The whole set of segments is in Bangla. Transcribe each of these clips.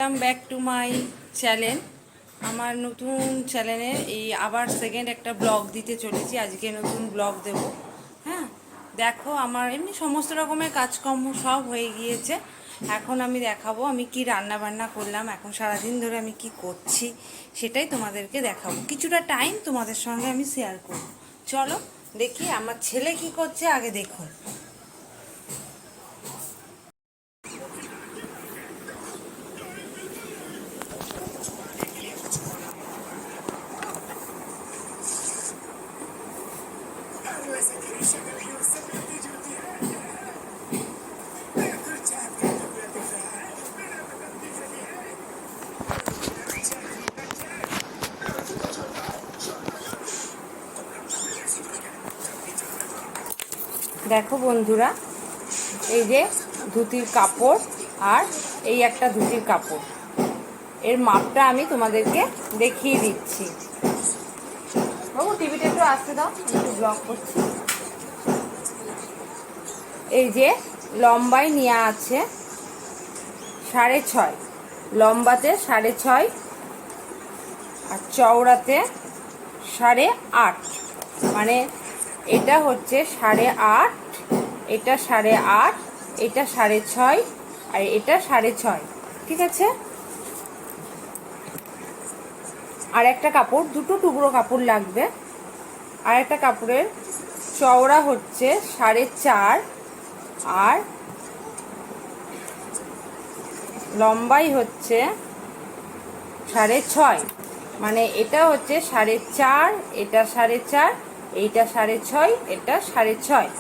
Welcome back to my channel. আমার নতুন চ্যানেলে এই আবার সেকেন্ড একটা ব্লগ দিতে চলেছি। আজকে নতুন ব্লগ দেব। হ্যাঁ, দেখো আমার এমনি সমস্ত রকমের কাজকর্ম সব হয়ে গিয়েছে। এখন আমি দেখাবো আমি কি রান্না বান্না করলাম, এখন সারাদিন ধরে আমি কি করছি সেটাই তোমাদেরকে দেখাবো। কিছুটা টাইম তোমাদের সঙ্গে আমি শেয়ার করব। চলো দেখি আমার ছেলে কি করছে, আগে দেখুন। দেখো বন্ধুরা, এই যে ধুতির কাপড় আর এই একটা ধুতির কাপড়, এর মাপটা আমি তোমাদেরকে দেখিয়ে দিচ্ছি। বাবু টিভিটা একটু আসতে দাও, একটু ব্লগ করছি। এই যে লম্বায় নেওয়া আছে 6.5, লম্বাতে 6.5 আর চওড়াতে 8.5, মানে এটা হচ্ছে 8.5, এটা 8.5, এটা 6.5 আর এটা 6.5, ঠিক আছে। আর একটা কাপড়, দুটো টুকরো কাপড় লাগবে। আর একটা কাপড়ের চওড়া হচ্ছে 4.5 আর লম্বাই হচ্ছে 6.5, মানে এটা হচ্ছে 4.5, এটা 4.5, এইটা 6.5, এটা 6.5।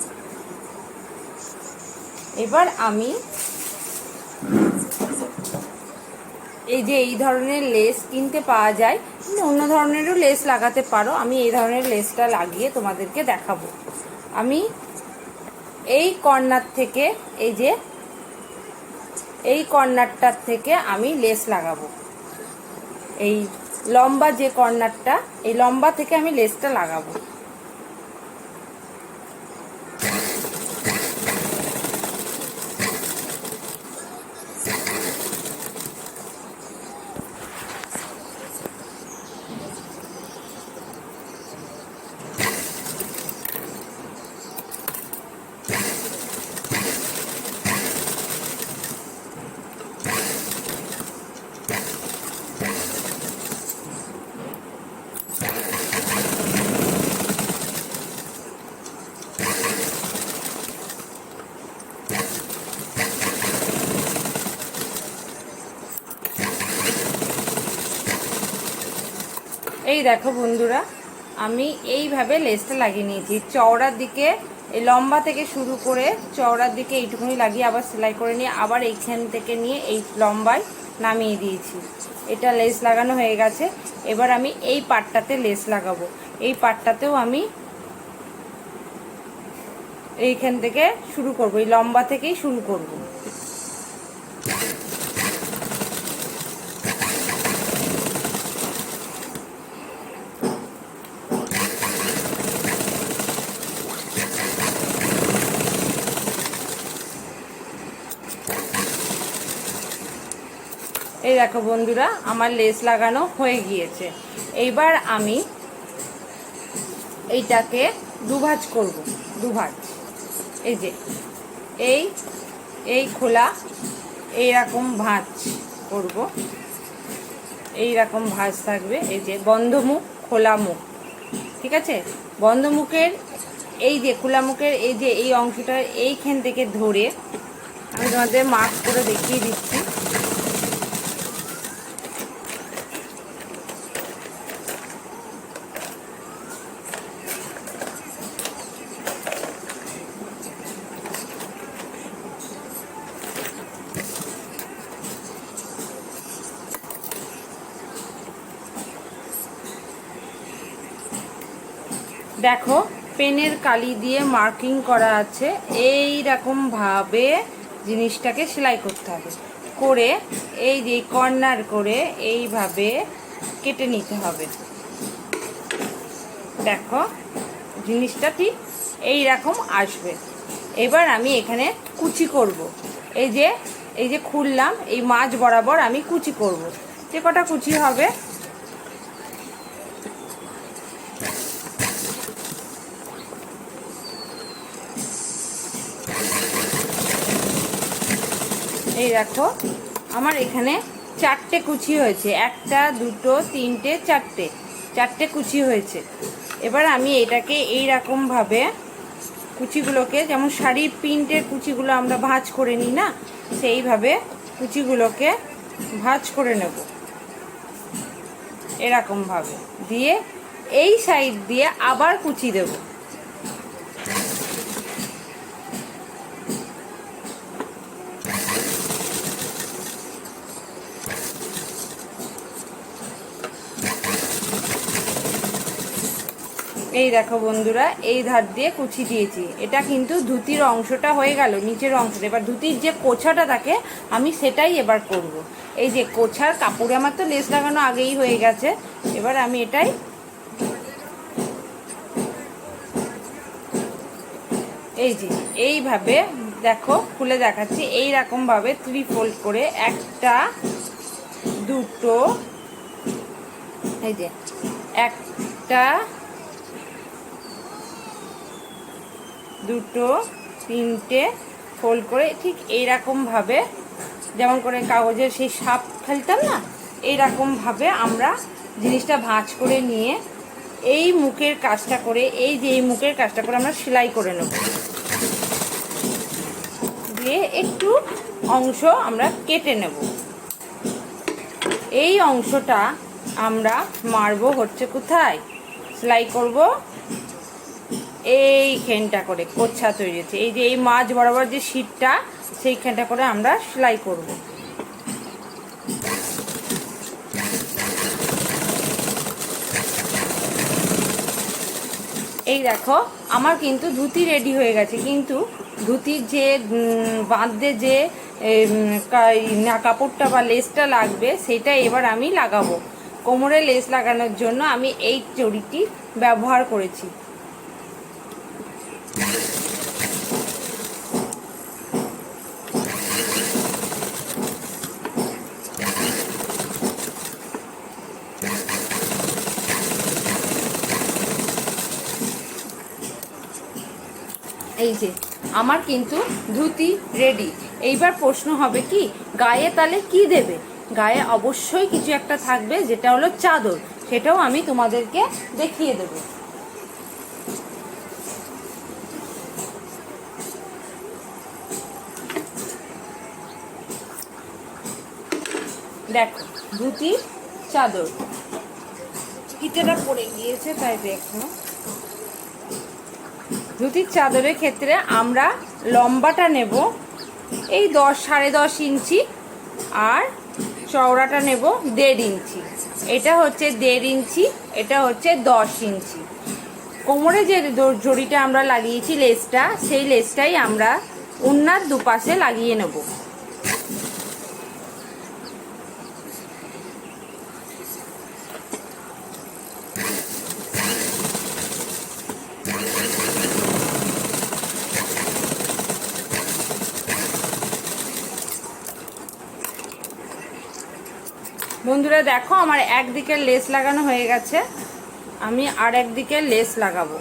এবার আমি এই যে এই ধরনের লেস কিনতে পাওয়া যায়, অন্য ধরনেরও লেস লাগাতে পারো। আমি এই ধরনের লেসটা লাগিয়ে তোমাদেরকে দেখাবো। আমি এই কর্নার থেকে, এই যে এই কর্নারটার থেকে আমি লেস লাগাবো। এই লম্বা যে কর্নারটা, এই লম্বা থেকে আমি লেসটা লাগাবো। এই দেখো বন্ধুরা, আমি এইভাবে লেসটা লাগিয়ে নিয়েছি। চওড়ার দিকে এই লম্বা থেকে শুরু করে চওড়ার দিকে এইটুকুনি লাগিয়ে আবার সেলাই করে নিয়ে আবার এইখান থেকে নিয়ে এই লম্বায় নামিয়ে দিয়েছি। এটা লেস লাগানো হয়ে গেছে। এবার আমি এই পাটটাতে লেস লাগাবো। এই পাটটাতেও আমি এইখান থেকে শুরু করব, এই লম্বা থেকেই শুরু করব। এই দেখো বন্ধুরা, আমার লেস লাগানো হয়ে গিয়েছে। এইবার আমি এইটাকে দুভাঁজ করব, দুভাঁজ। এই যে এই এই খোলা এইরকম ভাঁজ করব, এইরকম ভাঁজ থাকবে। এই যে বন্ধ মুখ, খোলা মুখ, ঠিক আছে। বন্ধ মুখের এই যে খোলা মুখের এই যে এই অংশটা এইখান থেকে ধরে আমি তোমাদের মার্ক করে দেখিয়ে দিচ্ছি। দেখো পেনের কালি দিয়ে মার্কিং করা আছে। এই রকম ভাবে জিনিসটাকে সেলাই করতে হবে, করে এই যে কর্নার করে এইভাবে কেটে নিতে হবে। দেখো জিনিসটা ঠিক এই রকম আসবে। এবার আমি এখানে কুচি করব। এই যে এই যে খুললাম, এই মাঝ বরাবর আমি কুচি করব। যে কটা কুচি হবে এই দেখো আমার এখানে 4টে কুচি হয়েছে, 1টা 2টো 3টে 4টে কুচি হয়েছে। এবার আমি এটাকে এই রকমভাবে কুচিগুলোকে, যেমন শাড়ির প্রিন্টের কুচিগুলো আমরা ভাঁজ করে নিই না, সেইভাবে কুচিগুলোকে ভাঁজ করে নেব এরকমভাবে, দিয়ে এই সাইড দিয়ে আবার কুচি দেব। এই দেখো বন্ধুরা, এই ধার দিয়ে কুচি দিয়েছি। এটা কিন্তু ধুতির অংশটা হয়ে গেল, নিচের অংশটা। এবার ধুতির যে কোছাটা থাকে আমি সেটাই এবার করব। এই যে কোছার কাপড়ে আমার তো লেস লাগানো আগেই হয়ে গেছে, এবার আমি এটাই এই যে এইভাবে দেখো খুলে দেখাচ্ছি, এই রকমভাবে 3 ফোল্ড করে, 1টা 2টো, এই যে 1টা 2টো 3টে ফোল্ড করে, ঠিক এইরকমভাবে যেমন করে কাগজের সেই সাপ ফেলতাম না, এইরকমভাবে আমরা জিনিসটা ভাঁজ করে নিয়ে এই মুখের কাজটা করে, এই যে এই মুখের কাজটা করে আমরা সেলাই করে নেব। দিয়ে একটু অংশ আমরা কেটে নেব। এই অংশটা আমরা মারবো হচ্ছে কোথায়, সেলাই করব এইখানটা করে, কোচ্ছা তৈরি হচ্ছে। এই যে এই মাঝ বরাবর যে শীটটা, সেইখানটা করে আমরা সেলাই করব। এই দেখো আমার কিন্তু ধুতি রেডি হয়ে গেছে, কিন্তু ধুতির যে বাঁধতে যে কাপড়টা বা লেসটা লাগবে সেটা এবার আমি লাগাবো। কোমরে লেস লাগানোর জন্য আমি এই চড়িটি ব্যবহার করেছি। এই যে আমার কিন্তু ধুতি রেডি। এইবার প্রশ্ন হবে কি, গায়ে তাহলে কি দেবে? গায়ে অবশ্যই কিছু একটা থাকবে, যেটা হলো চাদর। সেটাও আমি তোমাদেরকে দেখিয়ে দেব। দেখো ধুতি চাদর, ফিতেটা পড়ে গিয়েছে তাই দেখো। ধুতির চাদরের ক্ষেত্রে আমরা লম্বাটা নেব এই 10-10.5 ইঞ্চি, আর চওড়াটা নেব 1.5 ইঞ্চি। এটা হচ্ছে 1.5 ইঞ্চি, এটা হচ্ছে 10 ইঞ্চি। কোমরে যে জড়িটা আমরা লাগিয়েছি লেসটা, সেই লেসটাই আমরা ওড়নার দুপাশে লাগিয়ে নেব। বন্ধুরা দেখো আমার একদিকে লেস লাগানো হয়ে গেছে, আমি আর একদিকে লেস লাগাবো।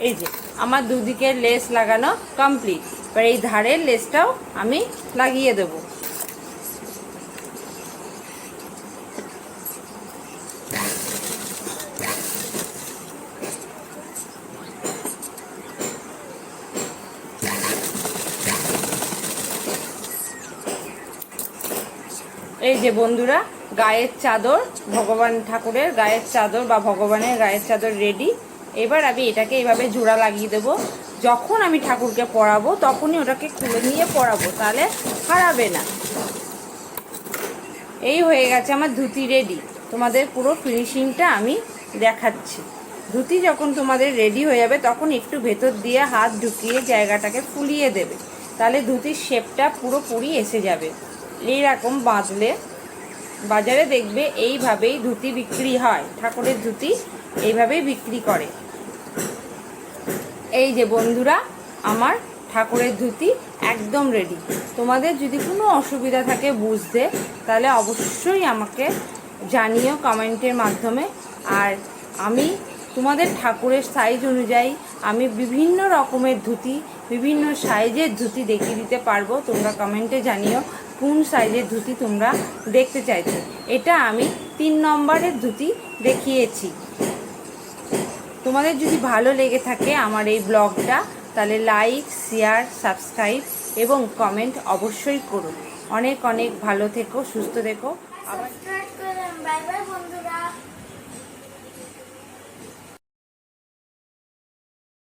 এই যে আমার দুদিকে লেস লাগানো কমপ্লিট। এবার এই ধারের লেসটাও আমি লাগিয়ে দেবো। এই যে বন্ধুরা, গায়ের চাদর, ভগবান ঠাকুরের গায়ের চাদর বা ভগবানের গায়ের চাদর রেডি। এবার আমি এটাকে এইভাবে জোড়া লাগিয়ে দেবো। যখন আমি ঠাকুরকে পরাবো তখনই ওটাকে খুলে নিয়ে পরাবো, তাহলে হারাবে না। এই হয়ে গেছে আমার ধুতি রেডি। তোমাদের পুরো ফিনিশিংটা আমি দেখাচ্ছি। ধুতি যখন তোমাদের রেডি হয়ে যাবে তখন একটু ভেতর দিয়ে হাত ঢুকিয়ে জায়গাটাকে ফুলিয়ে দেবে, তাহলে ধুতির শেপটা পুরোপুরি এসে যাবে। এইরকম বাঁধলে বাজারে দেখবে এইভাবেই ধুতি বিক্রি হয়, ঠাকুরের ধুতি এইভাবেই বিক্রি করে। এই যে বন্ধুরা, আমার ঠাকুরের ধুতি একদম রেডি। তোমাদের যদি কোনো অসুবিধা থাকে বুঝতে, তাহলে অবশ্যই আমাকে জানিও কমেন্টের মাধ্যমে। আর আমি তোমাদের ঠাকুরের সাইজ অনুযায়ী আমি বিভিন্ন রকমের ধুতি, বিভিন্ন সাইজের ধুতি দেখিয়ে দিতে পারবো। তোমরা কমেন্টে জানিও কোন সাইজের ধুতি তোমরা দেখতে চাইছো। এটা আমি 3 নম্বরের ধুতি দেখিয়েছি। তোমাদের যদি ভালো লেগে থাকে আমার এই ব্লগটা, তাহলে লাইক, শেয়ার, সাবস্ক্রাইব এবং কমেন্ট অবশ্যই করো। অনেক অনেক ভালো থেকো, সুস্থ থেকো। আবার বাই বাই বন্ধুরা।